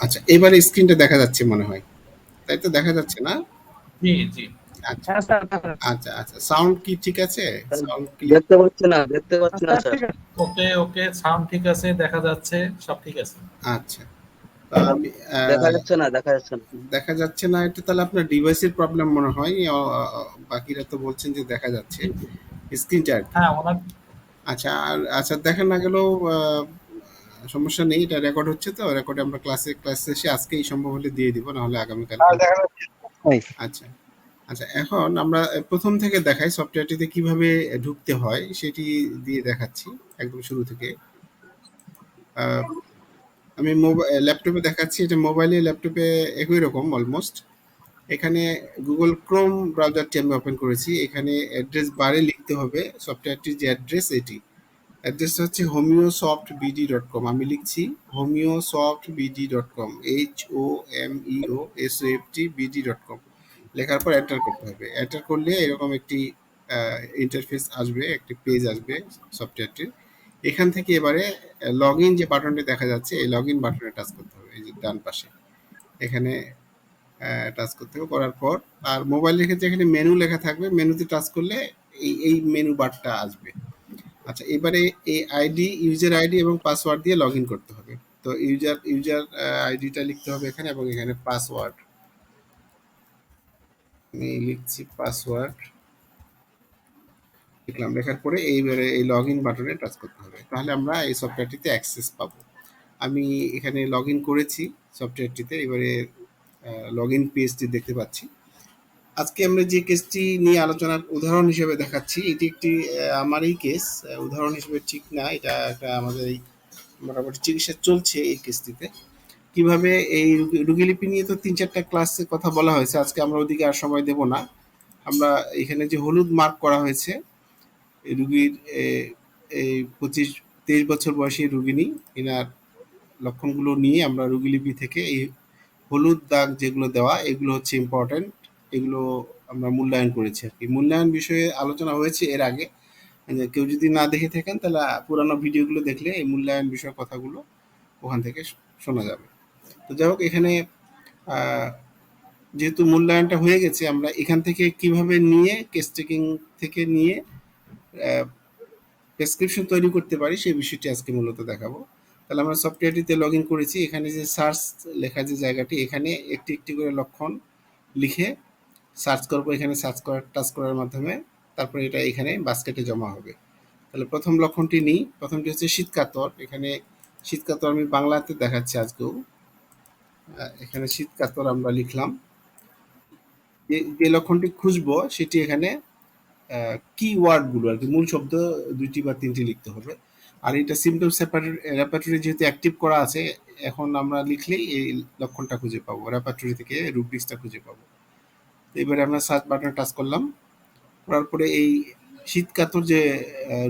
আচ্ছা, এবারে স্ক্রিনটা দেখা যাচ্ছে মনে হয়। তাই তো দেখা যাচ্ছে না? জি, জি। আচ্ছা, হ্যাঁ স্যার, দেখা যাচ্ছে। আচ্ছা, আচ্ছা। সাউন্ড কি ঠিক আছে? স্যার, সাউন্ড কি দেখতে পাচ্ছি না, দেখতে পাচ্ছি না স্যার স্যার। ঠিক আছে। ওকে, ওকে, সাউন্ড ঠিক আছে, দেখা যাচ্ছে, সব ঠিক আছে। আচ্ছা। তো স্যার, আমি দেখা যাচ্ছে না, দেখা যাচ্ছে না। দেখা যাচ্ছে না, এটা তাহলে আপনার ডিভাইসের প্রবলেম মনে হয়। বাকিরা তো বলছেন যে দেখা যাচ্ছে স্ক্রিনটা আরকি। হ্যাঁ, ওনার আচ্ছা, আর আচ্ছা দেখা না গেলেও সমস্যা নেই। এটা রেকর্ড হচ্ছে তো। রেকর্ডে আমরা ক্লাস শেষে আজকেই সম্ভব হলে দিয়ে দিব। না হলে আগামীকালকে। আর দেখা যাচ্ছে নাই। আচ্ছা। আচ্ছা, এখন আমরা ১ম থেকে দেখাই সফটওয়্যারটিতে কিভাবে ঢুকতে হয় সেটি দিয়ে দেখাচ্ছি একদম শুরু থেকে। আ আমি ল্যাপটপে দেখাচ্ছি। এটা মোবাইলে ল্যাপটপে একই রকম অলমোস্ট। এখানে Google Chrome ব্রাউজারটি আমি ওপেন করেছি। এখানে অ্যাড্রেস বারে লিখতে হবে সফটওয়্যারটির যে অ্যাড্রেস এটি। অ্যাড্রেসটা হচ্ছে homeosoftbd.com। আমি লিখছি homeosoftbd.com, HOMEOSOFTBD.com। লেখার পর এন্টার করতে হবে। এন্টার করলে এরকম একটি ইন্টারফেস আসবে, একটি পেজ আসবে সফটওয়্যারটির। এখান থেকে এবারে লগইন যে বাটনটি দেখা যাচ্ছে, এই লগইন বাটনে টাচ করতে হবে। এই যে ডান পাশে। এখানে টাচ করতে হবে। করার পর আর মোবাইলের ক্ষেত্রে এখানে মেনু লেখা থাকবে। মেনুতে টাচ করলে এই মেনু বারটা আসবে। আচ্ছা, এবারে এই ইউজার আইডি এবং পাসওয়ার্ড দিয়ে লগইন করতে হবে। তো ইউজার আইডিটা লিখতে হবে এখানে এবং এখানে পাসওয়ার্ড। আমি লিখছি পাসওয়ার্ড। লিখলাম। লেখার পরে এইবারে এই লগইন বাটনে টাচ করতে হবে। তাহলে আমরা এই সফটওয়্যারটিতে অ্যাক্সেস পাবো। আমি এখানে লগইন করেছি সফটওয়্যারটিতে। এবারে লগইন পেজটি দেখতে পাচ্ছি। আজকে আমরা যে কেসটি নিয়ে আলোচনার উদাহরণ হিসেবে দেখাচ্ছি, এটি একটি আমারই কেস। উদাহরণ হিসেবে ঠিক না, এটা একটা আমাদের এই মোটামুটি চিকিৎসা চলছে এই কেসটিতে। কিভাবে এই রুগীলিপি নিয়ে তো ৩-৪টা ক্লাসে কথা বলা হয়েছে। আজকে আমরা ওদিকে আর সময় দেব না। আমরা এখানে যে হলুদ মার্ক করা হয়েছে, এই রুগীর এই ২৫-২৩ বছর বয়সী রুগিনী, এনার লক্ষণগুলো নিয়ে আমরা রুগীলিপি থেকে এই হলুদ দাগ যেগুলো দেওয়া, এগুলো হচ্ছে ইম্পর্টেন্ট। এগুলো আমরা মূল্যায়ন করেছি আরকি। মূল্যায়ন বিষয়ে আলোচনা হয়েছে এর আগে। কেউ যদি না দেখে থাকেন তাহলে পুরানো ভিডিওগুলো দেখলে এই মূল্যায়ন বিষয়ক কথাগুলো ওখান থেকে শোনা যাবে। তো যাই হোক, এখানে যেহেতু মূল্যায়নটা হয়ে গেছে, আমরা এখান থেকে কিভাবে নিয়ে কেস টেকিং থেকে নিয়ে প্রেসক্রিপশন তৈরি করতে পারি সেই বিষয়টি আজকে মূলত দেখাবো। তাহলে আমরা সফটওয়্যারটিতে লগ ইন করেছি। এখানে যে সার্চ লেখা যে জায়গাটি, এখানে একটি একটি করে লক্ষণ লিখে সার্চ করব। এখানে সার্চ করার টাচ করার মাধ্যমে তারপরে এটা এখানে বাস্কেটে জমা হবে। তাহলে প্রথম লক্ষণটি নিই। প্রথমটি হচ্ছে শীতকাতর। এখানে শীতকাতর আমি বাংলাতে দেখাচ্ছি আজকেও। এখানে শীতকাতর আমরা লিখলাম। যে লক্ষণটি খুঁজবো সেটি এখানে কিওয়ার্ডগুলো আর কি, মূল শব্দ ২টি বা ৩টি লিখতে হবে। আর এটা সিম্পটমস রেপার্টরি যেহেতু অ্যাক্টিভ করা আছে, এখন আমরা লিখলেই এই লক্ষণটা খুঁজে পাবো। রেপার্টরি থেকে রুব্রিক্সটা খুঁজে পাবো। তো এবারে আমরা সার্চ বাটনে টাচ করলাম। করার পরে এই শীতকাতর যে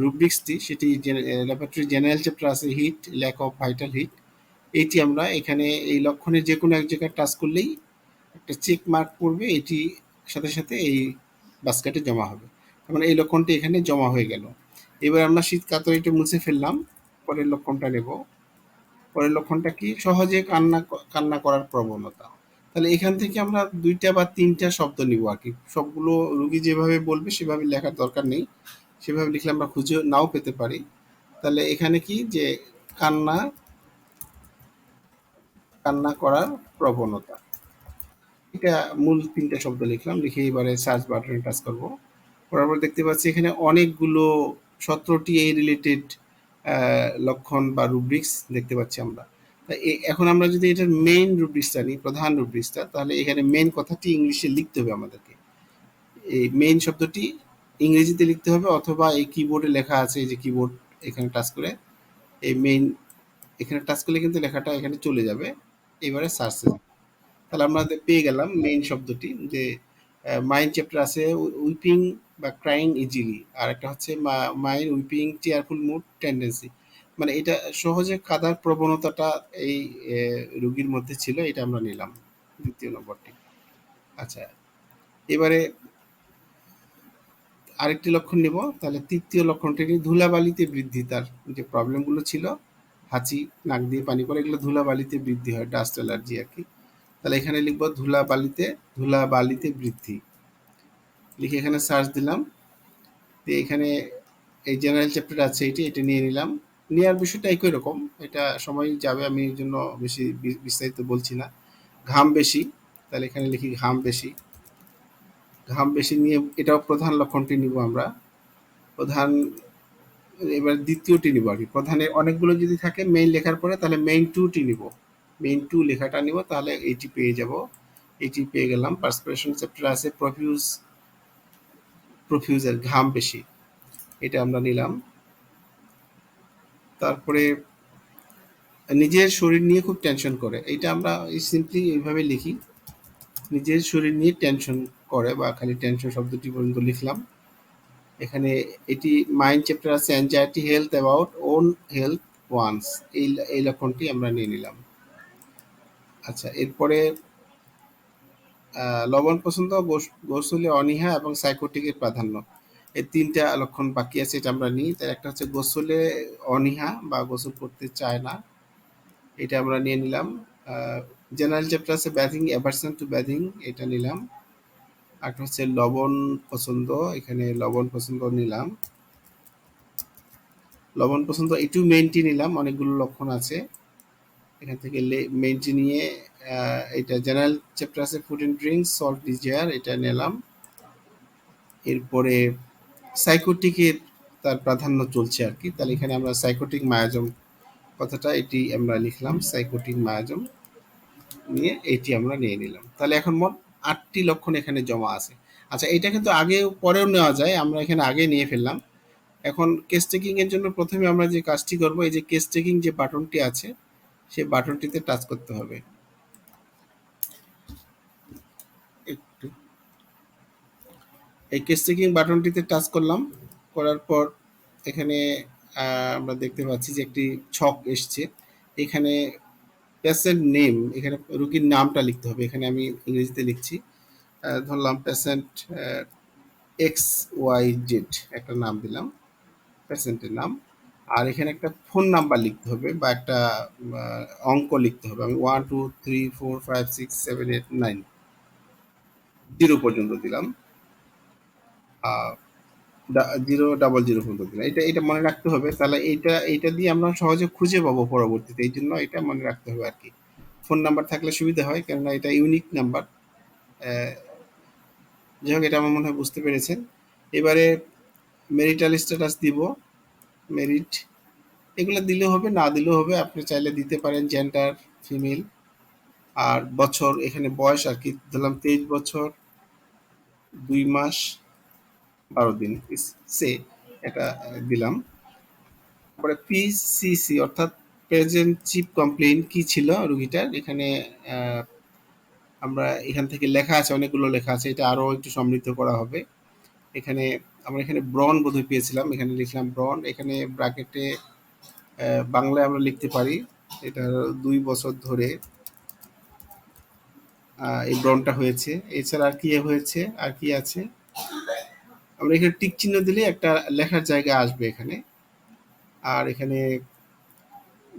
রুব্রিক্সটি, সেটি রেপার্টরি জেনারেল চ্যাপ্টার আছে heat, lack of vital heat. এইটি আমরা এখানে এই লক্ষণের যে কোনো এক জায়গায় টাচ করলেই একটা চেক মার্ক পড়বে, এটি সাথে সাথে এই বাস্কেটে জমা হবে। তার মানে এই লক্ষণটি এখানে জমা হয়ে গেল। এবার আমরা শীতকাতর এটা মুছে ফেললাম। পরের লক্ষণটা নেব। পরের লক্ষণটা কি? সহজে কান্না করার প্রবণতা। তাহলে এখান থেকে আমরা ২টা বা ৩টা শব্দ নিব আর কি। সবগুলো রুগী যেভাবে বলবে সেভাবে লেখার দরকার নেই। সেভাবে লিখলে আমরা খুঁজে নাও পেতে পারি। তাহলে এখানে কি যে কান্না কান্না করার প্রবণতা। এটা মূল ৩টা শব্দ লিখলাম। লিখে এবারে সার্চ বাটনে টাচ করব। করার পর দেখতে পাচ্ছি এখানে অনেকগুলো ১৭টি এই রিলেটেড লক্ষণ বা রুব্রিক্স দেখতে পাচ্ছি আমরা। তা এখন আমরা যদি এটার মেইন রুব্রিক্সটা নিই, প্রধান রুব্রিক্সটা, তাহলে এখানে মেইন কথাটি ইংলিশে লিখতে হবে আমাদেরকে। এই মেইন শব্দটি ইংরেজিতে লিখতে হবে, অথবা এই কিবোর্ডে লেখা আছে, এই যে কিবোর্ড, এখানে টাচ করে এই মেইন, এখানে টাচ করলে কিন্তু লেখাটা এখানে চলে যাবে। এবারে সার্চে যাব। তাহলে আমরা পেয়ে গেলাম মেইন শব্দটি, যে মাইন্ড চ্যাপ্টার আছে উইপিং বা ক্রাইং ইজিলি, আর একটা হচ্ছে মাইন্ড উইপিং টিয়ারফুল মুড টেন্ডেন্সি। মানে এটা সহজে কাঁদার প্রবণতাটা এই রোগীর মধ্যে ছিল, এটা আমরা নিলাম দ্বিতীয় নম্বরটি। আচ্ছা, এবারে আরেকটি লক্ষণ নেব। তাহলে তৃতীয় লক্ষণটি ধুলাবালিতে বৃদ্ধি, তার যে প্রবলেমগুলো ছিল হাঁচি, নাক দিয়ে পানি পড়ে, এগুলো ধুলাবালিতে বৃদ্ধি হয়, ডাস্ট অ্যালার্জি আর কি। তাহলে এখানে লিখবো ধুলাবালিতে বৃদ্ধি, লিখে এখানে সার্চ দিলাম। দিয়ে এখানে এই জেনারেল চ্যাপ্টার আছে, এটা নিয়ে নিলাম। নেওয়ার বিষয়টা একই রকম, এটা সময় যাবে, আমি এই জন্য বেশি বিস্তারিত বলছি না। ঘাম বেশি, তাহলে এখানে লিখি ঘাম বেশি। ঘাম বেশি নিয়ে এটাও প্রধান লক্ষণটি নিব আমরা। প্রধান, এবার দ্বিতীয়টি নিব আর কি। প্রধানের অনেকগুলো যদি থাকে মেইন লেখার পরে, তাহলে মেইন টুটি নিব, মেইন টু লেখাটা নিব, তাহলে এইটি পেয়ে যাব। এইটি পেয়ে গেলাম। পার্সপিরেশন চ্যাপ্টার আছে প্রফিউজের ঘাম বেশি, এটা আমরা নিলাম। তারপরে নিজের শরীর নিয়ে খুব টেনশন করে, এটা আমরা সিম্পলি এইভাবে লিখি, নিজের শরীর নিয়ে টেনশন করে, বা খালি টেনশন শব্দটি পর্যন্ত লিখলাম। এখানে এটি মাইন্ড চ্যাপ্টার আছে anxiety health about own health once, এই লক্ষণটি আমরা নিয়ে নিলাম। আচ্ছা, এরপরে লবণ পছন্দ, গোসলে অনীহা এবং সাইকোটিকের প্রাধান্য, এই তিনটা লক্ষণ বাকি আছে, এটা আমরা নিই। তার একটা হচ্ছে গোসলে অনীহা বা গোসল করতে চায় না, এটা আমরা নিয়ে নিলাম। জেনারেল চ্যাপ্টার আছে ব্যাথিং, অ্যাভারশন টু ব্যাথিং, এটা নিলাম। একটা হচ্ছে লবণ পছন্দ, এখানে লবণ পছন্দ নিলাম। লবণ পছন্দ একটু মেইনটি নিলাম, অনেকগুলো লক্ষণ আছে, এখান থেকে মেইনটি নিয়ে এটা জেনারেল চ্যাপ্টার আছে food and drinks, salt desire, এটা নিলাম। এরপরে সাইকোটিকের তার প্রাধান্য চলছে আর কি, তাহলে এখানে আমরা সাইকোটিক মায়াজম কথাটা এটি আমরা লিখলাম, সাইকোটিক মায়াজম নিয়ে এটি আমরা নিয়ে নিলাম। তাহলে এখন মোট ৮টি লক্ষণ এখানে জমা আছে। আচ্ছা, এটা কিন্তু আগে পরেও নেওয়া যায়, আমরা এখানে আগে নিয়ে ফেললাম। এখন কেস টেকিং এর জন্য প্রথমে আমরা যে কাজটি করব, এই যে কেস টেকিং যে বাটনটি আছে, সেই বাটনটিতে টাচ করতে হবে। একটু এই কেস টেকিং বাটনটিতে টাচ করলাম, করার পর এখানে আমরা দেখতে পাচ্ছি যে একটি ছক এসছে। এখানে পেশেন্ট নেম, এখানে রোগীর নামটা লিখতে হবে, এখানে আমি ইংরেজিতে লিখছি। ধরলাম পেশেন্ট এক্স ওয়াই জেড, একটা নাম দিলাম, পেশেন্টের নাম। আর এখানে একটা ফোন নাম্বার লিখতে হবে, বা একটা অঙ্ক লিখতে হবে। আমি 1 2 3 4 5 6 7 8 9 0 পর্যন্ত দিলাম, 000 পর্যন্ত দিলাম। এটা মনে রাখতে হবে, তাহলে এইটা দিয়ে আমরা সহজে খুঁজে পাবো পরবর্তীতে, এই জন্য এটা মনে রাখতে হবে আর কি। ফোন নাম্বার থাকলে সুবিধা হয়, কেননা এটা ইউনিক নাম্বার। যাই হোক, এটা আমার মনে হয় বুঝতে পেরেছেন। এবারে মেরিটাল স্ট্যাটাস দিব, মেরিট, এগুলো দিলেও হবে, না দিলেও হবে, আপনি চাইলে দিতে পারেন জেন্ডার ফিমেল। আর বছর, এখানে বয়স আর কি, ধরলাম 23 বছর 2 মাস 12 দিন, সে এটা দিলাম। তারপরে পিসিসি অর্থাৎ প্রেজেন্ট চিফ কমপ্লেইন কি ছিল রোগীটার, এখানে আমরা এখান থেকে লেখা আছে, অনেকগুলো লেখা আছে, এটা আরও একটু সমৃদ্ধ করা হবে। এখানে আমরা এখানে ব্রণ বোধহয় পেয়েছিলাম, এখানে লিখলাম ব্রণ। এখানে ব্র্যাকেটে বাংলায় আমরা লিখতে পারি এটা 2 বছর ধরে এই ব্রণটা হয়েছে। এছাড়া আর কি হয়েছে, আর কি আছে, আমরা এখানে টিক চিহ্ন দিলে একটা লেখার জায়গা আসবে এখানে। আর এখানে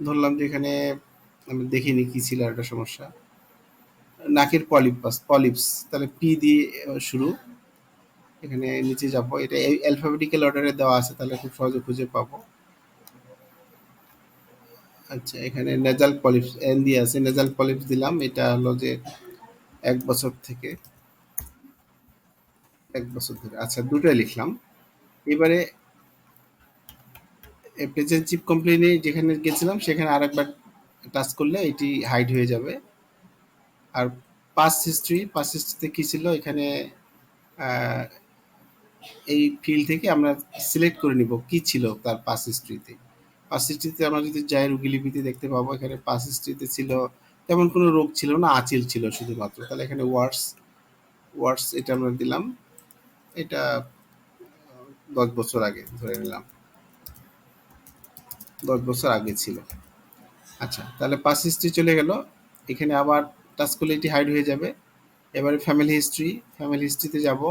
ধরলাম যে এখানে আমি দেখিনি কি ছিল একটা সমস্যা, নাকের পলিপস, তাহলে পি দিয়ে শুরু। এখানে নিচে যাব, এটা অ্যালফাবেটিক্যাল অর্ডারে দেওয়া আছে, তাহলে খুব সহজে খুঁজে পাবো। আচ্ছা, এখানে নেজাল পলিপস এন দিয়ে আছে, নেজাল পলিপস দিলাম। এটা হলো যে 1 বছর থেকে 1 বছর ধরে, আচ্ছা দুটোই লিখলাম। এবারে প্রেজেন্ট চিপ কমপ্লেইনে যেখানে গেছিলাম সেখানে আরেকবার টাচ করলে এটি হাইড হয়ে যাবে। আর পাস্ট হিস্ট্রিতে কি ছিল, এখানে এই ফিল্ড থেকে আমরা সিলেক্ট করে নিব কি ছিল তার পাস্ট হিস্ট্রিতে। পাস্ট হিস্ট্রিতে আমরা যদি যাই রোগীলিপিতে দেখতে পাবো, এখানে পাস্ট হিস্ট্রিতে ছিল তেমন কোনো রোগ ছিল না, আঁচিল ছিল শুধুমাত্র। তাহলে এখানে ওয়ার্ডস এটা আমরা দিলাম, এটা 10 বছর আগে ধরে নিলাম, 10 বছর আগে ছিল। আচ্ছা, তাহলে পাস্ট হিস্ট্রি চলে গেল, এখানে আবার টাচ করলে এটি হাইড হয়ে যাবে। এবারে ফ্যামিলি হিস্ট্রিতে যাব,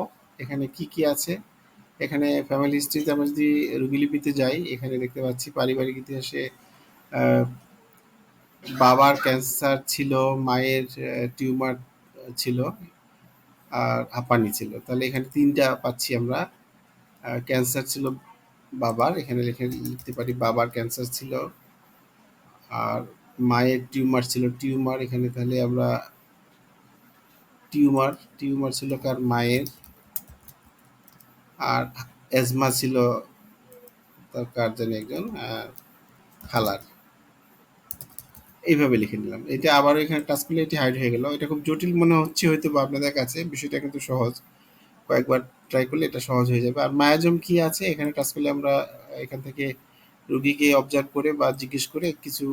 এখানে কি কি আছে। এখানে ফ্যামিলি হিস্ট্রিতে আমরা যদি রোগীলিপিতে যাই, এখানে দেখতে পাচ্ছি পারিবারিক ইতিহাসে আহ, বাবার ক্যান্সার ছিল, মায়ের টিউমার ছিল, আর হাঁপানি ছিল। তাহলে এখানে তিনটা পাচ্ছি আমরা। ক্যান্সার ছিল বাবার, এখানে লিখতে পারি বাবার ক্যান্সার ছিল। আর মায়ের টিউমার ছিল, টিউমার এখানে তাহলে আমরা টিউমার ছিল কার, মায়ের। আর অ্যাজমা ছিল তার কার জানি একজন খালার। এইভাবে লিখে নিলাম। এটা আবার এখানে টাচ করলে এটি হাইড হয়ে গেল। এটা খুব জটিল মনে হচ্ছে হয়তো বা আপনাদের কাছে, বিষয়টা কিন্তু সহজ। কয়েকবার ট্রাই করলে এটা সহজ হয়ে যাবে। আর মায়াজম কি আছে এখানে টাচ করলে আমরা এখান থেকে রুগীকে অবজার্ভ করে বা জিজ্ঞেস করে কিছু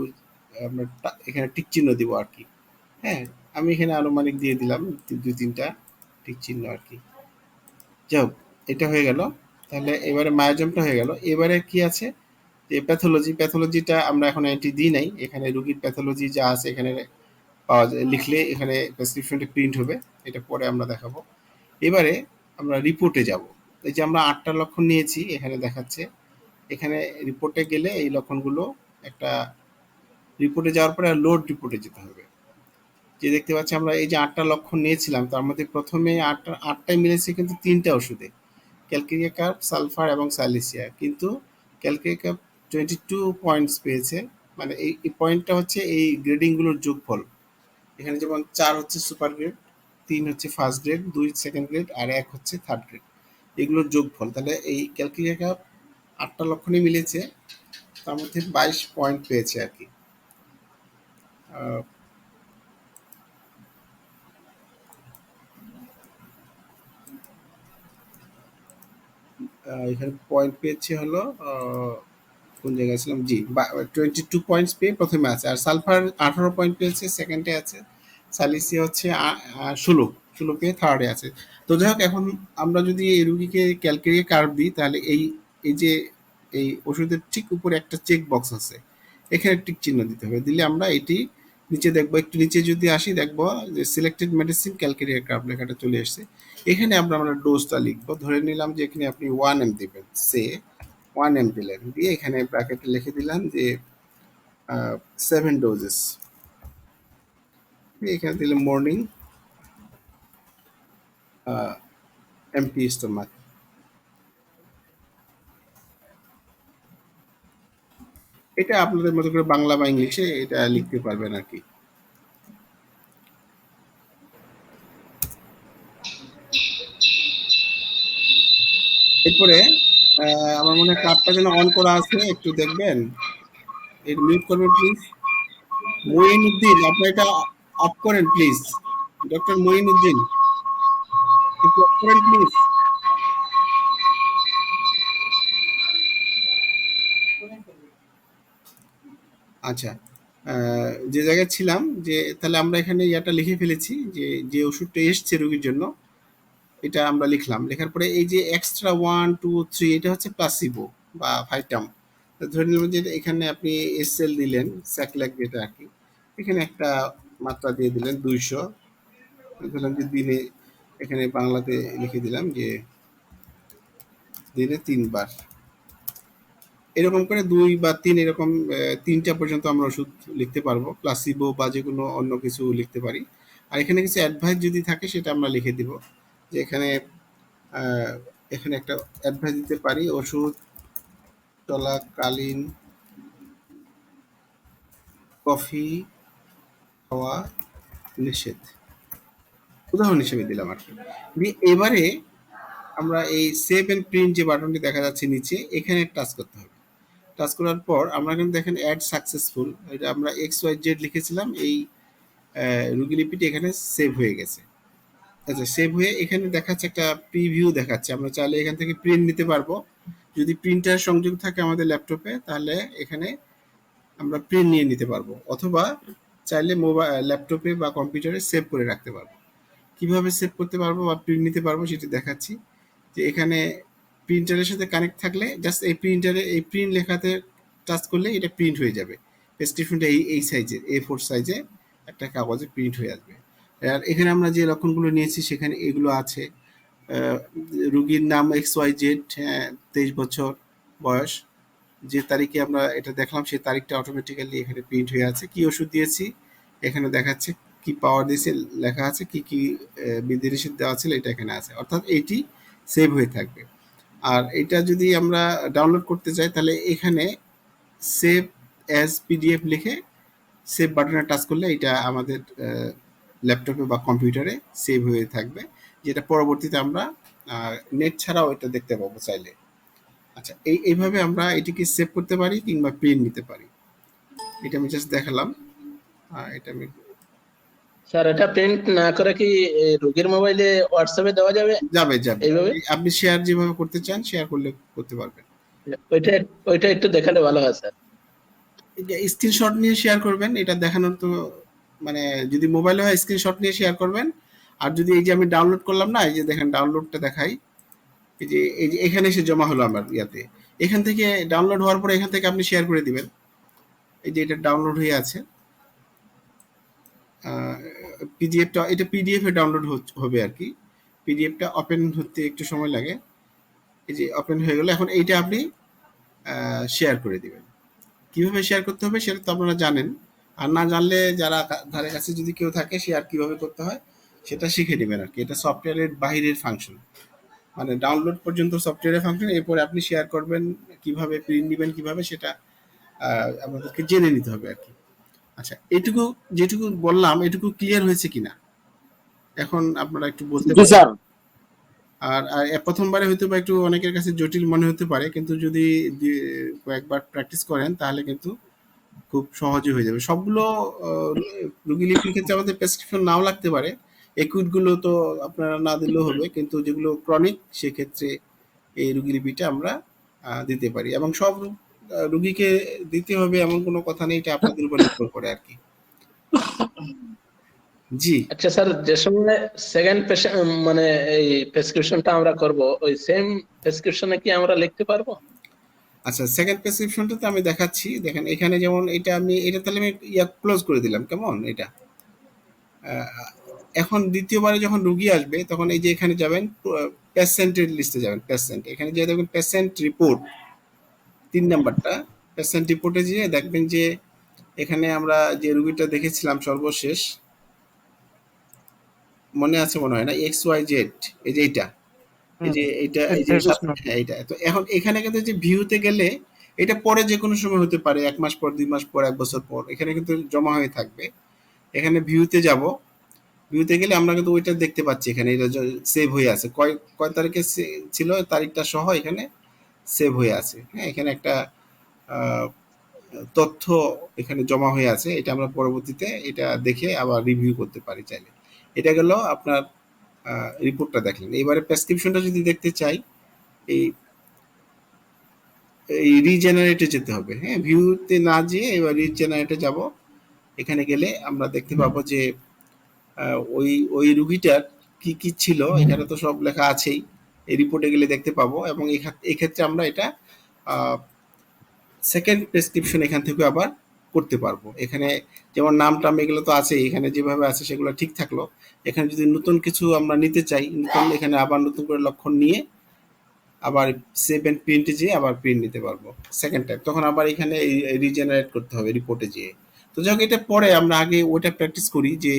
আমরা এখানে টিক চিহ্ন দিব আর কি। হ্যাঁ, আমি এখানে আনুমানিক দিয়ে দিলাম দুই তিনটা টিক চিহ্ন আর কি। যাই হোক, এটা হয়ে গেল। তাহলে এবারে মায়াজমটা হয়ে গেল। এবারে কি আছে যে প্যাথোলজিটা আমরা এখন এন্ট্রি দিই নাই। এখানে রুগীর প্যাথোলজি যা আছে এখানে পাওয়া যায়, লিখলে এখানে প্রেসক্রিপশনটা প্রিন্ট হবে। এটা পরে আমরা দেখাবো। এবারে আমরা রিপোর্টে যাব। এই যে আমরা 8টা লক্ষণ নিয়েছি এখানে দেখাচ্ছে। এখানে রিপোর্টে গেলে এই লক্ষণগুলো একটা রিপোর্টে যাওয়ার পরে লোড রিপোর্টে যেতে হবে। যে দেখতে পাচ্ছি আমরা এই যে 8টা লক্ষণ নিয়েছিলাম তার মধ্যে প্রথমে 8টাই মিলেছে কিন্তু 3টা ওষুধে, ক্যালকেরিয়া কার্ব, সালফার এবং সাইলেসিয়া। কিন্তু ক্যালকেরিয়া কার্ব 22 পয়েন্টস পেয়েছে। মানে এই পয়েন্টটা হচ্ছে এই গ্রেডিংগুলোর যোগফল। এখানে যেমন 4 হচ্ছে সুপার গ্রেড, 3 হচ্ছে ফার্স্ট গ্রেড, 2 সেকেন্ড গ্রেড আর 1 হচ্ছে থার্ড গ্রেড। এগুলোর যোগফল। তাহলে এই ক্যালকেরিয়া কার্ব 8টা লক্ষণই মিলেছে, তার মধ্যে 22 পয়েন্ট পেয়েছে আর কি। এখানে পয়েন্ট পেয়েছে হলো কোন জায়গায় ছিলাম, জি 22 পয়েন্টস পেয়ে প্রথমে আছে। আর সালফার 18 পয়েন্ট পেয়েছে, সেকেন্ডে আছে। সালিসিয়া হচ্ছে 16 পেয়ে থার্ডে আছে। তো যাই হোক, এখন আমরা যদি এই রুগীকে ক্যালকেরিয়া কার্ভ দিই তাহলে এই এই যে এই ওষুধের ঠিক উপরে একটা চেক বক্স আছে, এখানে টিক চিহ্ন দিতে হবে। দিলে আমরা এটি নিচে দেখবো, একটু নিচে যদি আসি দেখবো যে সিলেক্টেড মেডিসিন ক্যালকেরিয়া কার্ভ লেখাটা চলে আসছে। এখানে আমরা ডোজটা লিখবো। ধরে নিলাম যে এখানে আপনি 1 এম দিবেন, সে 1 এম দিলেন, দিয়ে এখানে ব্র্যাকেটে লিখে দিলাম যে 7 ডোজেস। এখানে দিলে মর্নিং এমটি স্টোমাক। এটা আপনাদের মতো করে বাংলা বা ইংলিশে এটা লিখতে পারবেন আর কি। এরপরে আমার মনে হয় কার্ডটা যেন অন করা আছে, একটু দেখবেন। এটা মিউট করবেন প্লিজ। মঈনুদ্দিন, আপনি এটা অফ করেন প্লিজ। ডক্টর মঈনুদ্দিন, একটু অফ করেন প্লিজ। আচ্ছা, যে জায়গায় ছিলাম, যে তাহলে আমরা এখানে ইয়াটা লিখে ফেলেছি যে যে ওষুধটা এসছে রোগীর জন্য এটা আমরা লিখলাম। লেখার পরে এই যে এক্সট্রা 1 2 3 এটা হচ্ছে প্লাসিবো বা ভাইটাম। ধরে নিলাম যে এখানে আপনি এসএল দিলেন, স্যাকল্যাক যেটা আর কি, এখানে একটা মাত্রা দিয়ে দিলেন 200। ধরলাম যে দিনে, এখানে বাংলাতে লিখে দিলাম যে দিনে 3 বার। এরকম করে 2 বা 3 এরকম 3টা পর্যন্ত আমরা ওষুধ লিখতে পারবো, প্লাসিবো বা যে কোনো অন্য কিছু লিখতে পারি। আর এখানে কিছু অ্যাডভাইস যদি থাকে সেটা আমরা লিখে দিব, যে এখানে এখানে একটা অ্যাডভাইস দিতে পারি, ওষুধ চলাকালীন কফি খাওয়া নিষেধ, উদাহরণ হিসেবে দিলাম আর কি। এবারে আমরা এই সেভ এন্ড প্রিন্ট যে বাটনটি দেখা যাচ্ছে নিচে, এখানে টাচ করতে হবে। টাচ করার পর আমরা কিন্তু দেখেন অ্যাড সাকসেসফুল, এটা আমরা XYZ লিখেছিলাম, এই রুগী লিপিটি এখানে সেভ হয়ে গেছে। আচ্ছা, সেভ হয়ে এখানে দেখাচ্ছে একটা প্রিভিউ দেখাচ্ছে। আমরা চাইলে এখান থেকে প্রিন্ট নিতে পারবো। যদি প্রিন্টার সংযোগ থাকে আমাদের ল্যাপটপে তাহলে এখানে আমরা প্রিন্ট নিয়ে নিতে পারবো, অথবা চাইলে মোবাইল ল্যাপটপে বা কম্পিউটারে সেভ করে রাখতে পারবো। কিভাবে সেভ করতে পারবো বা প্রিন্ট নিতে পারবো সেটি দেখাচ্ছি। যে এখানে প্রিন্টারের সাথে কানেক্ট থাকলে জাস্ট এই প্রিন্টারে এই প্রিন্ট লেখাতে টাচ করলে এটা প্রিন্ট হয়ে যাবে। প্রেসক্রিপশনটা এই সাইজের A4 সাইজে একটা কাগজে প্রিন্ট হয়ে আসবে। আর এখানে আমরা যে লক্ষণগুলো নিয়েছি সেখানে এগুলো আছে। রুগীর নাম XYZ, 23 বছর বয়স, যে তারিখে আমরা এটা দেখলাম সেই তারিখটা অটোমেটিক্যালি এখানে প্রিন্ট হয়ে আছে। কি ওষুধ দিয়েছি এখানে দেখাচ্ছে, কি পাওয়ার দিয়েছে লেখা আছে, কি কি বিধিনিষেধ দেওয়া ছিল এটা এখানে আছে, অর্থাৎ এইটি সেভ হয়ে থাকবে। আর এটা যদি আমরা ডাউনলোড করতে চাই তাহলে এখানে সেভ অ্যাজ পিডিএফ লিখে সেভ বাটনে টাচ করলে এটা আমাদের ল্যাপটপে বা কম্পিউটারে সেভ হয়ে থাকবে, যেটা পরবর্তীতে আমরা নেট ছাড়াও এটা দেখতে পাবো চাইলে। আচ্ছা, এইভাবে আমরা এটিকে সেভ করতে পারি কিংবা প্রিন্ট নিতে পারি। এটা আমি জাস্ট দেখালাম। এটা আমি স্যার এটা প্রিন্ট না করে কি রোগীর মোবাইলে হোয়াটসঅ্যাপে দেওয়া যাবে যাবে যাবে এইভাবে? আপনি শেয়ার যেভাবে করতে চান শেয়ার করলে করতে পারবেন। ওইটা ওইটা একটু দেখালে ভালো হয় স্যার। স্ক্রিনশট নিয়ে শেয়ার করবেন, এটা দেখানোর তো মানে যদি মোবাইলে হয় স্ক্রিনশট নিয়ে শেয়ার করবেন। আর যদি এই যে আমি ডাউনলোড করলাম না, এই যে দেখেন ডাউনলোডটা দেখাই, এই যে এখানে এসে জমা হলো আমার ইয়াতে, এখান থেকে ডাউনলোড হওয়ার পরে এখান থেকে আপনি শেয়ার করে দিবেন। এই যে এটা ডাউনলোড হয়ে আছে পিডিএফটা, এটা পিডিএফ এ ডাউনলোড হবে আর কি। পিডিএফটা ওপেন হতে একটু সময় লাগে। এই যে ওপেন হয়ে গেল, এখন এইটা আপনি শেয়ার করে দিবেন। কিভাবে শেয়ার করতে হবে সেটা তো আপনারা জানেন, আর না জানলে যারা ধারে কাছে যদি কেউ থাকে শেয়ার কিভাবে করতে হয় সেটা শিখে নেবেন আর কি। এটা সফটওয়্যারের বাইরের ফাংশন, মানে ডাউনলোড পর্যন্ত সফটওয়্যারের ফাংশন, এরপরে আপনি শেয়ার করবেন কিভাবে, প্রিন্ট নেবেন কিভাবে, সেটা আপনাদেরকে জেনে নিতে হবে আর কি। আচ্ছা, এটুকু যেটুকু বললাম এটুকু ক্লিয়ার হয়েছে কিনা এখন আপনারা একটু বলতে জি পারেন। স্যার। আর প্রথমবারে হয়তো বা একটু অনেকের কাছে জটিল মনে হতে পারে, কিন্তু যদি কয়েকবার প্র্যাকটিস করেন তাহলে কিন্তু খুব সহজে হয়ে যাবে। সবগুলো রোগী লিপির ক্ষেত্রে আমাদের প্রেসক্রিপশন নাও লাগতে পারে, একুইট গুলো তো আপনারা না দিলেও হবে, কিন্তু যেগুলো ক্রনিক সেক্ষেত্রে এই রোগী লিপিটা আমরা দিতে পারি। এবং সব রোগীকে দিতে হবে এমন কোনো কথা নেই, এটা আপনাদের উপর নির্ভর করে আর কি। জি আচ্ছা স্যার, যে সময় সেকেন্ড মানে এই প্রেসক্রিপশনটা আমরা করব, ওই সেম প্রেসক্রিপশনে কি আমরা লিখতে পারবো? আচ্ছা, সেকেন্ড প্রেসক্রিপশনটাতে আমি দেখাচ্ছি। দেখেন এখানে যেমন এটা আমি এটা তাহলে আমি ক্লোজ করে দিলাম, কেমন এটা। এখন দ্বিতীয়বারে যখন রুগী আসবে তখন এই যে এখানে যাবেন পেশেন্টের লিস্টে যাবেন, পেশেন্ট এখানে যে দেখবেন পেশেন্ট রিপোর্ট 3 নাম্বারটা, পেশেন্ট রিপোর্টে যেয়ে দেখবেন যে এখানে আমরা যে রুগীটা দেখেছিলাম সর্বশেষ, মনে আছে মনে হয় না, XYZ, এই যে এইটা, এই যে এইটা, এই যে হ্যাঁ এইটা। তো এখন এখানে কিন্তু যে ভিউতে গেলে এটা পরে যে কোনো সময় হতে পারে, 1 মাস পর, 2 মাস পর, 1 বছর পর, এখানে কিন্তু জমা হয়ে থাকবে। এখানে ভিউতে যাব, ভিউতে গেলে আমরা কিন্তু ওইটা দেখতে পাচ্ছি, এখানে এটা সেভ হয়ে আছে, কয় কয় তারিখে ছিল তারিখটা সহ এখানে সেভ হয়ে আছে। হ্যাঁ, এখানে একটা আহ, তথ্য এখানে জমা হয়ে আছে, এটা আমরা পরবর্তীতে এটা দেখে আবার রিভিউ করতে পারি চাইলে। এটা গেল আপনার রিপোর্টটা দেখলেন। এবারে প্রেসক্রিপশনটা যদি দেখতে চাই, এই এই রিজেনারেটে যেতে হবে। হ্যাঁ, ভিউতে না যেয়ে এবার রিজেনারেটে যাব। এখানে গেলে আমরা দেখতে পাবো যে ওই ওই রুগীটার কি কি ছিল এখানে তো সব লেখা আছেই, এই রিপোর্টে গেলে দেখতে পাবো। এবং এক্ষেত্রে আমরা এটা সেকেন্ড প্রেসক্রিপশন এখান থেকে আবার করতে পারবো। এখানে যেমন নাম টাম এগুলো তো আছেই, এখানে যেভাবে আছে সেগুলো ঠিক থাকলো। এখানে যদি নতুন কিছু আমরা নিতে চাই, নতুন এখানে আবার নতুন করে লক্ষণ নিয়ে আবার সেভ এন্ড প্রিন্টে যেয়ে আবার প্রিন্ট নিতে পারবো সেকেন্ড টাইম। তখন আবার এখানে রিজেনারেট করতে হবে রিপোর্টে যেয়ে। তো যাই হোক, এটা পরে আমরা আগে ওইটা প্র্যাকটিস করি যে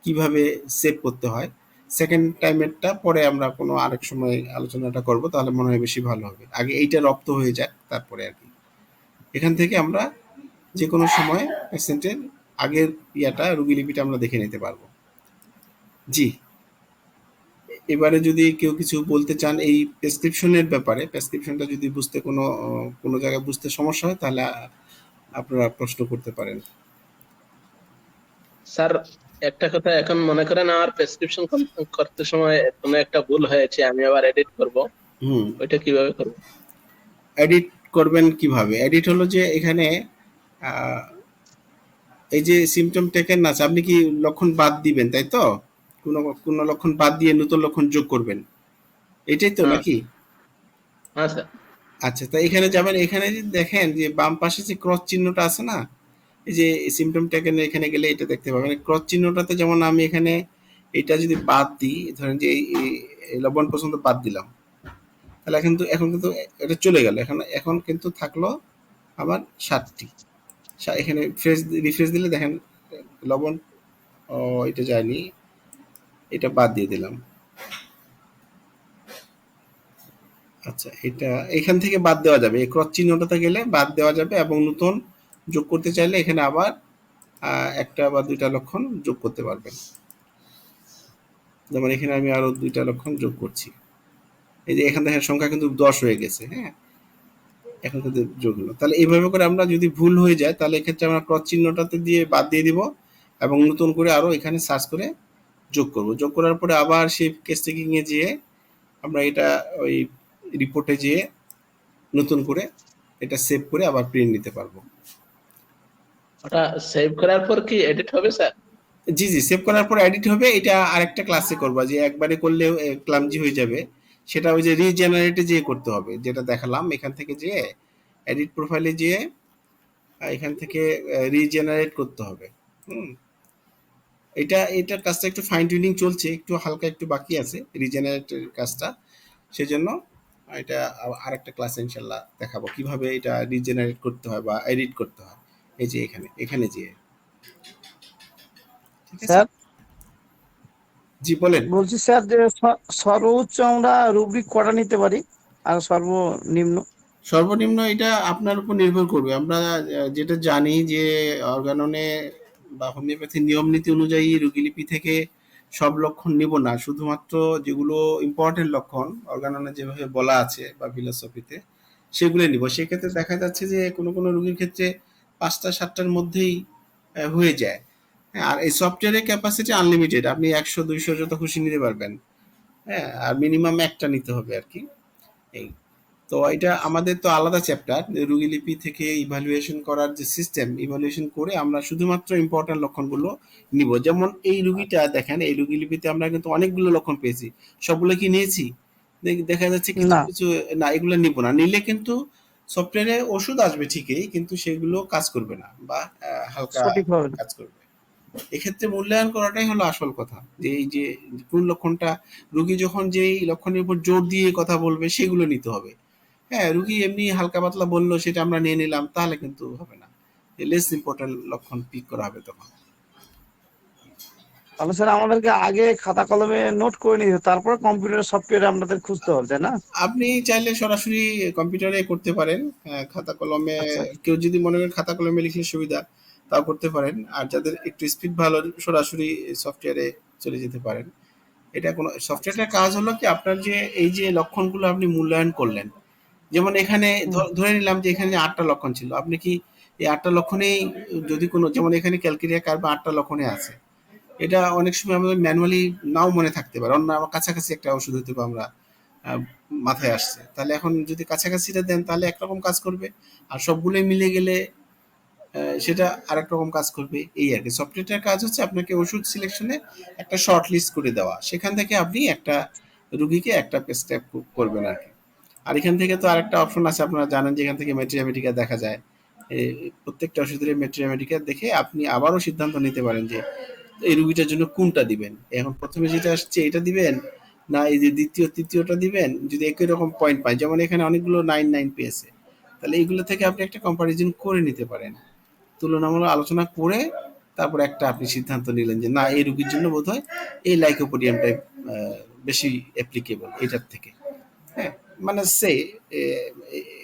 কিভাবে সেভ করতে হয়। সেকেন্ড টাইমেরটা পরে আমরা কোনো আরেক সময় আলোচনাটা করব, তাহলে মনে হয় বেশি ভালো হবে। আগে এইটা রপ্ত হয়ে যাক তারপরে আর কি। এখান থেকে আমরা যে কোনো সময় পেশেন্টের আগের ইয়াটা রোগী লিপিটা আমরা দেখে নিতে পারবো। জি, এবারে যদি কেউ কিছু বলতে চান এই প্রেসক্রিপশনের ব্যাপারে, প্রেসক্রিপশনটা যদি বুঝতে কোনো জায়গায় বুঝতে সমস্যা হয় তাহলে আপনারা প্রশ্ন করতে পারেন। স্যার একটা কথা, এখন মনে করেন আমার প্রেসক্রিপশন করতে সময় কোনো একটা ভুল হয়েছে, আমি আবার এডিট করব, হুম, ওইটা কিভাবে করব? এডিট করবেন কিভাবে? এডিট হলো যে এখানে আহ, এই যে সিমটম টেকেন আছে, আপনি কি লক্ষণ বাদ দিবেন তাই তো? কোনো কোনো লক্ষণ বাদ দিয়ে নতুন লক্ষণ যোগ করবেন, এটাই তো হ্যাঁ নাকি? হ্যাঁ স্যার। আচ্ছা, তা এখানে যাবেন, এখানে যদি দেখেন যে বাম পাশে যে ক্রস চিহ্নটা আছে না, এই যে সিমটম টেকেন, এখানে গেলে এটা দেখতে পাবেন। ক্রস চিহ্নটাতে যেমন আমি এখানে এটা যদি বাদ দিই, ধরেন যে এই লবণ পর্যন্ত বাদ দিলাম, তাহলে এখন কিন্তু এটা চলে গেল। এখন এখন কিন্তু থাকলো আবার 7টি। এখানে রিফ্রেশ দিলে দেখেন লবণ, এটা যায়নি, এটা বাদ দিয়ে দিলাম। আচ্ছা, এটা এখান থেকে বাদ দেওয়া যাবে, এই ক্রস চিহ্নটাতে গেলে বাদ দেওয়া যাবে, এবং নতুন যোগ করতে চাইলে এখানে আবার একটা বা দুইটা লক্ষণ যোগ করতে পারবেন। যেমন এখানে আমি আরো 2টা লক্ষণ যোগ করছি। এই যে এখান থেকে সংখ্যা কিন্তু 10 হয়ে গেছে। হ্যাঁ, এখন কিন্তু যোগ হলো। তাহলে এইভাবে করে আমরা যদি ভুল হয়ে যায় তাহলে এক্ষেত্রে আমরা ক্রস চিহ্নটাতে দিয়ে বাদ দিয়ে দিব, এবং নতুন করে আরো এখানে সার্চ করে যোগ করব। যোগ করার পরে আবার সেই কেস টেকিং এ যেয়ে আমরা এটা ওই রিপোর্টে যেয়ে নতুন করে এটা সেভ করে আবার প্রিন্ট নিতে পারবো। ওটা সেভ করার পর কি এডিট হবে স্যার? জি জি, সেভ করার পর এডিট হবে। এটা আরেকটা ক্লাসে করবা, যে একবারে করলে ক্লামজি হয়ে যাবে। সেটা ওই যে রিজেনারেটে যেয়ে করতে হবে, যেটা দেখালাম। এখান থেকে যেয়ে এডিট প্রোফাইলে যেয়ে এখান থেকে রিজেনারেট করতে হবে। হুম, এটার কাজটা একটু ফাইন টিউনিং চলছে, একটু হালকা একটু বাকি আছে রিজেনারেটের কাজটা। সেজন্য এটা আরেকটা ক্লাসে ইনশাল্লাহ দেখাবো কিভাবে এটা রিজেনারেট করতে হয় বা এডিট করতে হয়। এই যে এখানে যেয়ে, ঠিক আছে? স্যার জি বলেন। বলছি স্যার যে সর্বোচ্চ আমরা রুব্রিক কটা নিতে পারি আর সর্বনিম্ন? সর্বনিম্ন এটা আপনার উপর নির্ভর করবে। আমরা যেটা জানি যে অর্গাননে বা হোমিওপ্যাথি নিয়ম নীতি অনুযায়ী রোগীলিপি থেকে সব লক্ষণ নিব না, শুধুমাত্র যেগুলো ইম্পর্টেন্ট লক্ষণ অর্গাননে যেভাবে বলা আছে বা ফিলোসফিতে সেগুলো নিব। সেক্ষেত্রে দেখা যাচ্ছে যে কোনো কোনো রোগীর ক্ষেত্রে 5টা 7টার মধ্যেই হয়ে যায়। হ্যাঁ, আর এই সফটওয়্যারের ক্যাপাসিটি আনলিমিটেড, আপনি 100 200 যত খুশি নিতে পারবেন। হ্যাঁ, আর মিনিমাম একটা নিতে হবে আর কি। এই তো এটা আমাদের তো আলাদা চ্যাপ্টার, রোগীলিপি থেকে ইভালুয়েশন করার যে সিস্টেম, ইভালুয়েশন করে আমরা শুধুমাত্র ইম্পর্টেন্ট লক্ষণগুলো নিব। যেমন এই রুগীটা দেখেন, এই রোগীলিপিতে আমরা কিন্তু অনেকগুলো লক্ষণ পেয়েছি। সবগুলো কি নিয়েছি? দেখা যাচ্ছে কিছু না। কিছু না, এগুলো নিব না। নিলে কিন্তু সফটওয়্যারে ওষুধ আসবে ঠিকই, কিন্তু সেগুলো কাজ করবে না বা হালকা সঠিক হবে না। কাজ করবে। এক্ষেত্রে মূল্যায়ন করাটাই হলো আসল কথা, যে এই যে কোন লক্ষণটা রুগী যখন যেই লক্ষণের উপর জোর দিয়ে কথা বলবে সেগুলো নিতে হবে। হ্যাঁ, রুগী এমনি হালকা পাতলা বললো সেটা আমরা নিয়ে নিলাম, তাহলে কিন্তু হবে না। লেস ইম্পর্টেন্ট লক্ষণ পিক করা হবে তখন। তাহলে স্যার আমাদেরকে আগে খাতা কলমে নোট করে নিতে, তারপর কম্পিউটার সফটওয়্যারে আপনাদের খুঁজতে হবে, তাই না? আপনি চাইলে সরাসরি কম্পিউটারে করতে পারেন, খাতা কলমে। আচ্ছা। কেউ যদি মনে করেন খাতা কলমে লিখলে সুবিধা, তাও করতে পারেন। আর যাদের একটু স্পিড ভালো, সরাসরি সফটওয়্যারে চলে যেতে পারেন। এটা কোনো সফটওয়্যারটার কাজ হলো কি, আপনার যে এই যে লক্ষণগুলো আপনি মূল্যায়ন করলেন, যেমন এখানে ধরে নিলাম যে এখানে 8টা লক্ষণ ছিল। আপনি কি এই 8টা লক্ষণেই যদি কোনো, যেমন এখানে ক্যালকেরিয়া কার্ভ 8টা লক্ষণে আছে, এটা অনেক সময় আমাদের ম্যানুয়ালি নাও মনে থাকতে পারে। অন্য আমার কাছাকাছি একটা ওষুধ হতে পারে আমরা মাথায় আসছে, তাহলে এখন যদি কাছাকাছিটা দেন তাহলে একরকম কাজ করবে, আর সবগুলোই মিলে গেলে সেটা আরেক রকম কাজ করবে। এই আর কি সফটওয়্যারটার কাজ হচ্ছে আপনাকে ওষুধ সিলেকশনে একটা শর্ট লিস্ট করে দেওয়া, সেখান থেকে আপনি একটা রুগীকে একটা প্রেসক্রাইব করবেন আর কি। আর এখান থেকে তো আরেকটা অপশন আছে, আপনারা জানেন যে এখান থেকে মেট্রিয়ামেটিকা দেখা যায়। প্রত্যেকটা ওষুধের মেট্রিয়ামেটিকা দেখে আপনি আবারও সিদ্ধান্ত নিতে পারেন যে এই রুগীটার জন্য কোনটা দিবেন। এখন প্রথমে যেটা আসছে এটা দিবেন, না এই যে দ্বিতীয় তৃতীয়টা দিবেন। যদি একই রকম পয়েন্ট পায়, যেমন এখানে অনেকগুলো 9 পেয়েছে, তাহলে এইগুলো থেকে আপনি একটা কম্পারিজন করে নিতে পারেন, তুলনামূলক আলোচনা করে তারপর একটা আপনি সিদ্ধান্ত নিলেন যে না, এই রুগীর জন্য বোধহয় এই লাইকোপোডিয়ামটাই বেশি অ্যাপ্লিকেবল এটার থেকে। হ্যাঁ, মানে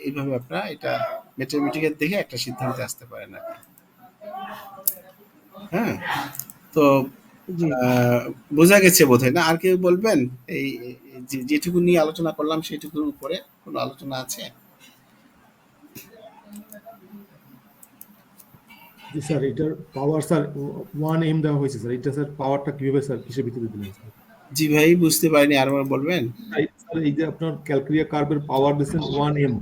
এইভাবে আপনারা এটা ম্যাথমেটিক্যাল দেখে একটা সিদ্ধান্তে আসতে পারেন আর কি। হ্যাঁ, তো জি। বোঝা গেছে বোধহয়, না আর কেউ বলবেন? এই যেটুকু নিয়ে আলোচনা করলাম সেটুকুর উপরে কোনো আলোচনা আছে? জি স্যার, এটার পাওয়ার স্যার 1 M দেওয়া হয়েছে স্যার। এটা স্যার পাওয়ারটা কিভাবে স্যার কিসের ভিত্তিতে দিলেন স্যার? জি ভাই, বুঝতে পারিনি, আরেকবার বলবেন? স্যার এই যে আপনার ক্যালকুলিয়া কার্ভের পাওয়ার দিয়েছেন 1 M।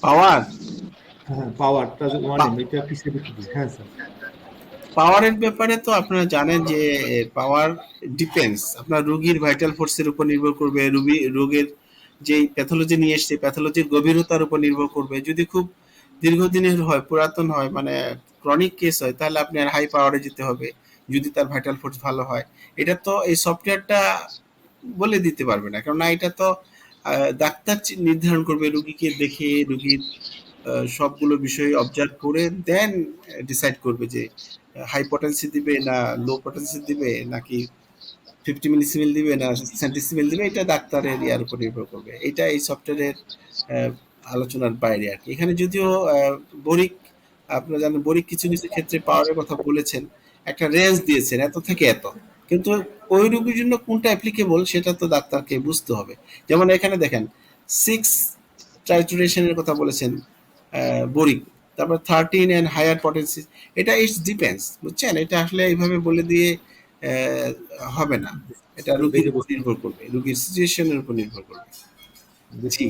পাওয়ার হ্যাঁ, পাওয়ারটা যে 1 M, এটা কিসের ভিত্তিতে? হ্যাঁ স্যার। পাওয়ারের ব্যাপারে তো আপনারা জানেন যে পাওয়ার ডিপেন্ডস আপনার রোগীর ভাইটাল ফোর্সের উপর নির্ভর করবে, রোগের যে প্যাথোলজি নিয়ে এসছে প্যাথোলজির গভীরতার উপর নির্ভর করবে। যদি খুব দীর্ঘদিনের হয়, পুরাতন হয়, মানে ক্রনিক কেস হয়, তাহলে আপনার হাই পাওয়ারে যেতে হবে যদি তার ভাইটাল ফোর্স ভালো হয়। এটা তো এই সফটওয়্যারটা বলে দিতে পারবে না, কারণ এটা তো ডাক্তার নির্ধারণ করবে রুগীকে দেখে, রুগীর সবগুলো বিষয় অবজার্ভ করে দেন ডিসাইড করবে যে হাই পটেন্সি দিবে না লো পটেন্সি দিবে নাকি 50 মিলিসিমেল দিবে না সেন্টিসিমেল দিবে, এটা ডাক্তারের ইয়ার উপর নির্ভর করবে। এটা এই সফটওয়্যারের আলোচনার বাইরে আর কি। এখানে যদিও বরিক, আপনারা জানেন বরিক কিছু কিছু ক্ষেত্রে পাওয়ারের কথা বলেছেন, একটা রেঞ্জ দিয়েছেন এত থেকে এত, কিন্তু ওই রোগীর জন্য কোনটা অ্যাপ্লিকেবল সেটা তো ডাক্তারকে বুঝতে হবে। যেমন এখানে দেখেন 6 ট্রাইটুরেশনের কথা বলেছেন বরিক, তারপর 13 এন্ড হায়ার পটেন্সি, এটা ইটস ডিপেন্ডস, বুঝছেন? এটা আসলে এইভাবে বলে দিয়ে হবে না, এটা রোগীর উপর নির্ভর করবে, রোগীর সিচুয়েশনের উপর নির্ভর করবে। জি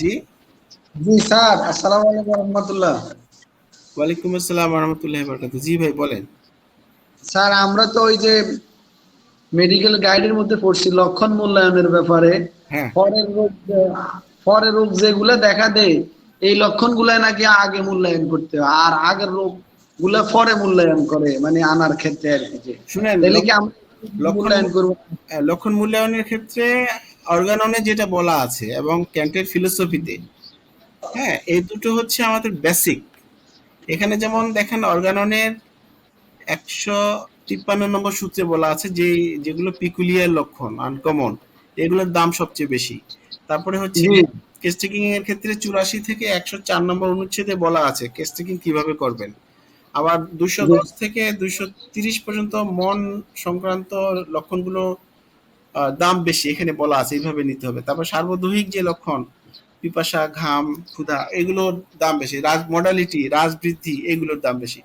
জি জি স্যার, আসসালামু আলাইকুম রহমতুল্লাহ। ওয়ালাইকুম আসসালাম ওয়া রাহমাতুল্লাহি ওয়া বারাকাতুহু। জি ভাই বলেন। স্যার আমরা তো ওই যে মেডিকেল গাইডের মধ্যে পড়ছি লক্ষণ মূল্যায়নের ব্যাপারে। হ্যাঁ পরের রোগ যেগুলা দেখা দেয় এই লক্ষণগুলা নাকি আগে মূল্যায়ন করতে হয়, আর আগের রোগ গুলা পরে মূল্যায়ন করে, মানে আনার ক্ষেত্রে আর কি। যে শুনেন, তাহলে কি আমরা লক্ষণ মূল্যায়ন করবো? লক্ষণ মূল্যায়নের ক্ষেত্রে অর্গাননে যেটা বলা আছে এবং ক্যান্টের ফিলোসফিতে, হ্যাঁ এই দুটো হচ্ছে আমাদের বেসিক। এখানে যেমন দেখেন অর্গাননের 153 নম্বর সূত্রে বলা আছে যে যেগুলো পিকুলিয়ার লক্ষণ, আনকমন, এগুলোর দাম সবচেয়ে বেশি। তারপরে হচ্ছে জি কেস টেকিং এর ক্ষেত্রে 84 থেকে 104 নম্বর অনুচ্ছেদে বলা আছে কেস টেকিং কিভাবে করবেন। আবার 210 থেকে 230 পর্যন্ত মন সংক্রান্ত লক্ষণগুলো দাম বেশি, এখানে বলা আছে এইভাবে নিতে হবে। তারপর সার্বদৈহিক যে লক্ষণ, পিপাসা, ঘাম, ক্ষুধা, এগুলোর দাম বেশি। মডালিটি, রাজবৃদ্ধি, এগুলোর দাম বেশি।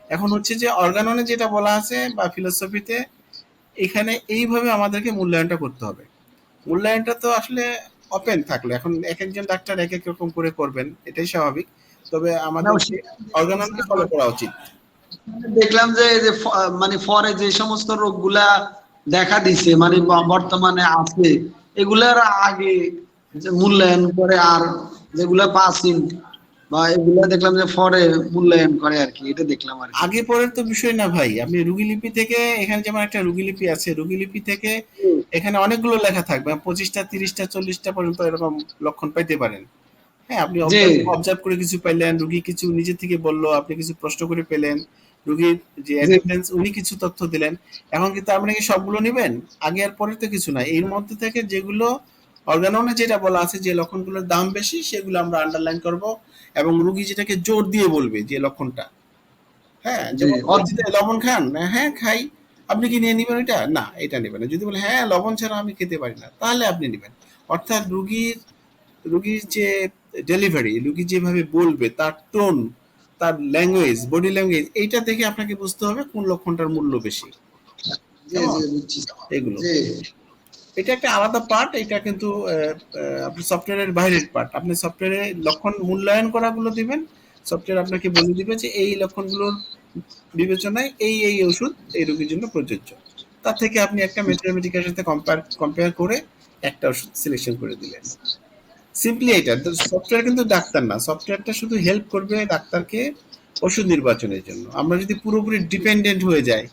এখন হচ্ছে যে অর্গাননে যেটা বলা আছে বা ফিলোসফিতে, এখানে এইভাবে আমাদেরকে মূল্যায়নটা করতে হবে। মূল্যায়নটা তো আসলে ওপেন থাকলে, এখন এক একজন ডাক্তার এক এক রকম করে করবেন, এটাই স্বাভাবিক। তবে আমাদের অর্গাননকে ফলো করা উচিত। দেখলাম যে এই যে মানে পরে যে সমস্ত রোগগুলা দেখা দিছে, মানে বর্তমানে আছে, এগুলার আগে যে মূল্যায়ন করে, আর যেগুলা পাসিং বা এগুলা দেখলাম যে পরে মূল্যায়ন করে আর কি, এটা দেখলাম আর কি। আগে পরের তো বিষয় না ভাই, আপনি রুগীলিপি থেকে, এখানে যেমন একটা রুগীলিপি আছে, রুগীলিপি থেকে এখানে অনেকগুলো লেখা থাকবে, 25টা 30টা 40টা পর্যন্ত এরকম লক্ষণ পাইতে পারেন। হ্যাঁ, আপনি জি অবজার্ভ করে কিছু পাইলেন, রুগী কিছু নিজে থেকে বললো, আপনি কিছু প্রশ্ন করে পেলেন, রুগীর যে জি অ্যাটেন্ডেন্স উনি কিছু তথ্য দিলেন। এখন কিন্তু আপনি কি সবগুলো নেবেন? আগে আর পরে তো কিছু না, এর মধ্যে থেকে যেগুলো অর্গাননে যেটা বলা আছে যে লক্ষণগুলোর দাম বেশি, সেগুলো আমরা আন্ডারলাইন করব এবং রুগী যেটাকে জোর দিয়ে বলবে যে লক্ষণটা, হ্যাঁ জি যেমন বলছি যে লবণ খান, হ্যাঁ খাই, আপনি কি নিয়ে নিবেন এটা? না, এটা নেবেন না। যদি বলে হ্যাঁ লবণ ছাড়া আমি খেতে পারি না, তাহলে আপনি নেবেন। অর্থাৎ রুগীর যে ডেলিভারি, রুগী যেভাবে বলবে, তার টোন, তার ল্যাঙ্গুয়েজ, বডি ল্যাঙ্গুয়েজ, এইটা দেখে আপনাকে বুঝতে হবে কোন লক্ষণটার মূল্য বেশি। জি জি বুঝছি এগুলো, জি এটা একটা আলাদা পার্ট, এটা কিন্তু আপনি সফটওয়্যারের বাইরের পার্ট। আপনি সফটওয়্যারে লক্ষণ মূল্যায়ন করাগুলো দিবেন, সফটওয়্যার আপনাকে বলে দিবে যে এই লক্ষণগুলোর বিবেচনায় এই ওষুধ এই রোগীর জন্য প্রযোজ্য। তার থেকে আপনি একটা ম্যাথমেটিকের সাথে কম্পেয়ার করে একটা ওষুধ সিলেকশন করে দিলেন। সিম্পলি এটা। সফটওয়্যার কিন্তু ডাক্তার না, সফটওয়্যারটা শুধু হেল্প করবে ডাক্তারকে ওষুধ নির্বাচনের জন্য। আমরা যদি পুরোপুরি ডিপেন্ডেন্ট হয়ে যাই,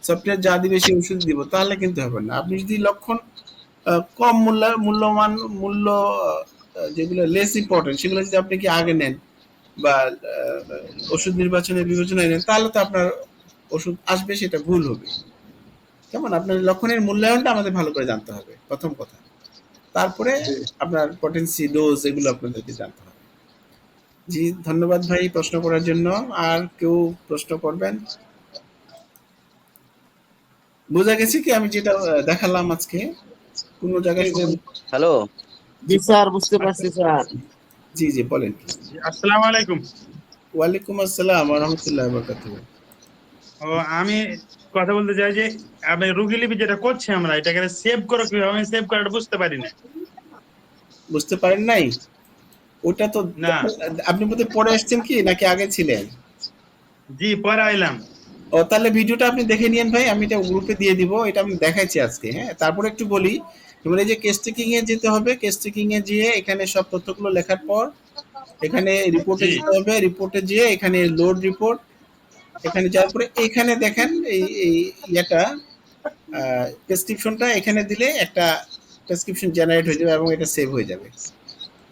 সফটওয়্যার যা দিবে সেই ওষুধ দিব, তাহলে কিন্তু হবে না। আপনি যদি লক্ষণ কম মূল্যমান মূল্য যেগুলো লেস ইম্পর্টেন্ট, সেগুলো যদি আপনি কি আগে নেন বা ওষুধ নির্বাচনের বিবেচনায় নেন, তাহলে তো আপনার ওষুধ আসবে, সেটা ভুল হবে। কেমন? আপনার লক্ষণের মূল্যায়নটা আমাদের ভালো করে জানতে হবে, প্রথম কথা। তারপরে আপনার পটেন্সি, ডোজ, এগুলো আপনাদেরকে জানতে হবে। জি ধন্যবাদ ভাই প্রশ্ন করার জন্য। আর কেউ প্রশ্ন করবেন? বোঝা গেছে কি আমি যেটা দেখালাম আজকে? কোন জায়গায় হ্যালো, জি স্যার, বুঝতে পারছি স্যার। জি জি বলেন। আসসালামু আলাইকুম। ওয়ালাইকুম আসসালাম ওয়া রাহমাতুল্লাহি ওয়া বারাকাতুহু। ও আমি কথা বলতে চাই যে আমি রুগীলিপি যেটা করছি আমরা এটাকে সেভ করে কিভাবে, আমি সেভ করাটা বুঝতে পারি না। বুঝতে পারেন নাই? ওটা তো না। আপনি বোধহয় পরে আসছেন কি নাকি আগে ছিলেন? জি পরে আইলাম। ও তাহলে ভিডিওটা আপনি দেখে নিয়েন ভাই, আমি এটা গ্রুপে দিয়ে দিব, এটা আমি দেখাইছি আজকে। হ্যাঁ, তারপরে একটু বলি, যেমন এই যে কেস টেকিং এ যেতে হবে, কেস টেকিং এ যেয়ে এখানে সব তথ্যগুলো লেখার পর এখানে রিপোর্টে জি যেতে হবে, রিপোর্টে যেয়ে এখানে লোড রিপোর্ট, এখানে যাওয়ার পরে এখানে দেখেন এই ইয়েটা প্রেসক্রিপশনটা এখানে দিলে একটা প্রেসক্রিপশন জেনারেট হয়ে যাবে এবং এটা সেভ হয়ে যাবে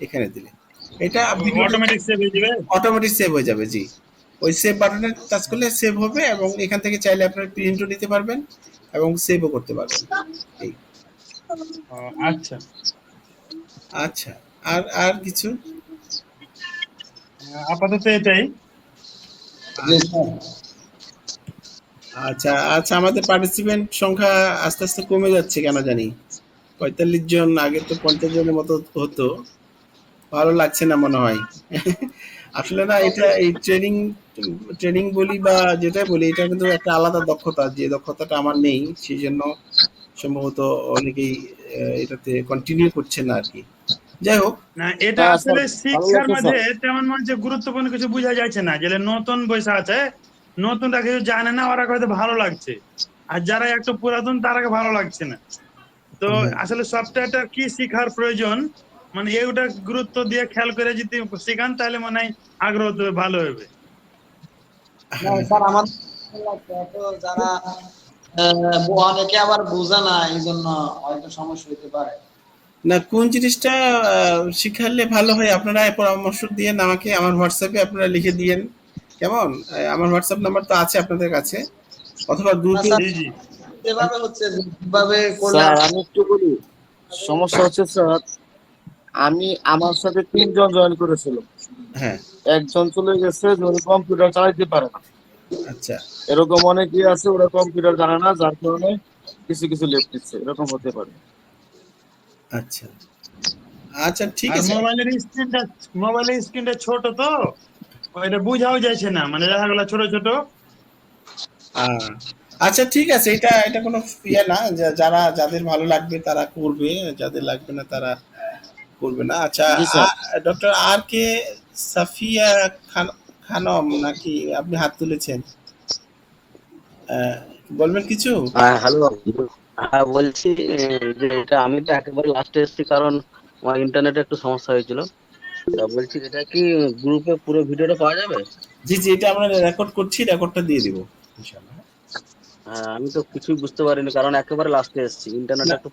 এখানে দিলে। এটা অটোমেটিক সেভ হয়ে যাবে। অটোমেটিক সেভ হয়ে যাবে, জি। ওই সেভ বাটনে টাচ করলে সেভ হবে এবং এখান থেকে চাইলে আপনারা প্রিন্টও নিতে পারবেন এবং সেভও করতে পারবেন। এই ও, আচ্ছা আচ্ছা, আর আর কিছু? আপাতত এটাই। জি স্যার। আচ্ছা আচ্ছা, আমাদের পার্টিসিপেন্ট সংখ্যা আস্তে আস্তে কমে যাচ্ছে কেন জানি। 45 জন, আগে তো 50 জনের মতো হতো। ভালো লাগছে না মনে হয়। আসলে না, এটা এই ট্রেনিং বলি বা যেটাই বলি, এটা কিন্তু একটা আলাদা দক্ষতা, যে দক্ষতাটা আমার নেই, সেই জন্য সম্ভবত অনেকেই এটাতে কন্টিনিউ করছে না আর কি। যাই হোক, না, এটা হ্যাঁ, আসলে স্যার, শিক্ষার ভালো লাগছে, মধ্যে তেমন মানে গুরুত্বপূর্ণ কিছু বোঝা যাচ্ছে না। যেটা নতুন বয়সে আছে, নতুনটা কিছু জানে না, ওরা হয়তো ভালো লাগছে, আর যারা একটু পুরাতন তারাকে ভালো লাগছে না। তো আসলে সফটওয়্যারটা কি শেখার প্রয়োজন, মানে এইটা গুরুত্ব দিয়ে খেয়াল করে যদি শেখান তাহলে মনে হয় আগ্রহ তো ভালো হবে। না, স্যার আমাদের তো যারা অনেকে আবার বোঝে না, এই জন্য হয়তো সমস্যা হতে পারে। না, কোন জিনিসটা শিখালে ভালো হয় আপনারা পরামর্শ দিয়েন আমাকে, আমার হোয়াটসঅ্যাপে আপনারা লিখে দিয়েন, কেমন? আমার হোয়াটসঅ্যাপ নাম্বার তো আছে আপনাদের কাছে, অথবা গ্রুপে। স্যার, জি জি। যেভাবে হচ্ছে যেভাবে করলে স্যার আমি একটু বলি। সমস্যা হচ্ছে স্যার, আমার সাথে 3 জন জয়েন করেছিল, হ্যাঁ, একজন চলে গেছে যে উনি কম্পিউটার চালাতে পারে না। আচ্ছা এরকম অনেকেই আছে ওরা কম্পিউটার জানে না, যার কারণে কিছু কিছু লেট দিচ্ছে, এরকম হতে পারে। আচ্ছা আচ্ছা, ঠিক আর আছে। মোবাইলের স্ক্রিনটা ছোট, তো ওইটা বুঝাও যাচ্ছে না, মানে দেখা গেল ছোট ছোট। আহ, আচ্ছা ঠিক আছে, এটা এটা কোনো ইয়ে না, যাদের ভালো লাগবে তারা করবে, যাদের লাগবে না তারা করবে না। আচ্ছা, জি স্যার। ডক্টর আর কে সাফিয়া খানম নাকি আপনি হাত তুলেছেন? আহ, বলবেন কিছু? হ্যালো। হ্যাঁ বলছি, যে এটা আমি তো একেবারে লাস্টে এসেছি, কারণ আমার ইন্টারনেটে একটু সমস্যা হয়েছিল। তা বলছি, এটা কি গ্রুপে পুরো ভিডিওটা পাওয়া যাবে? জি জি, এটা আমরা রেকর্ড করছি, রেকর্ডটা দিয়ে দিব ইনশাআল্লাহ। হ্যাঁ, আমি তো কিছুই বুঝতে পারিনি, কারণ একেবারে লাস্টে এসেছি, ইন্টারনেট না, একটু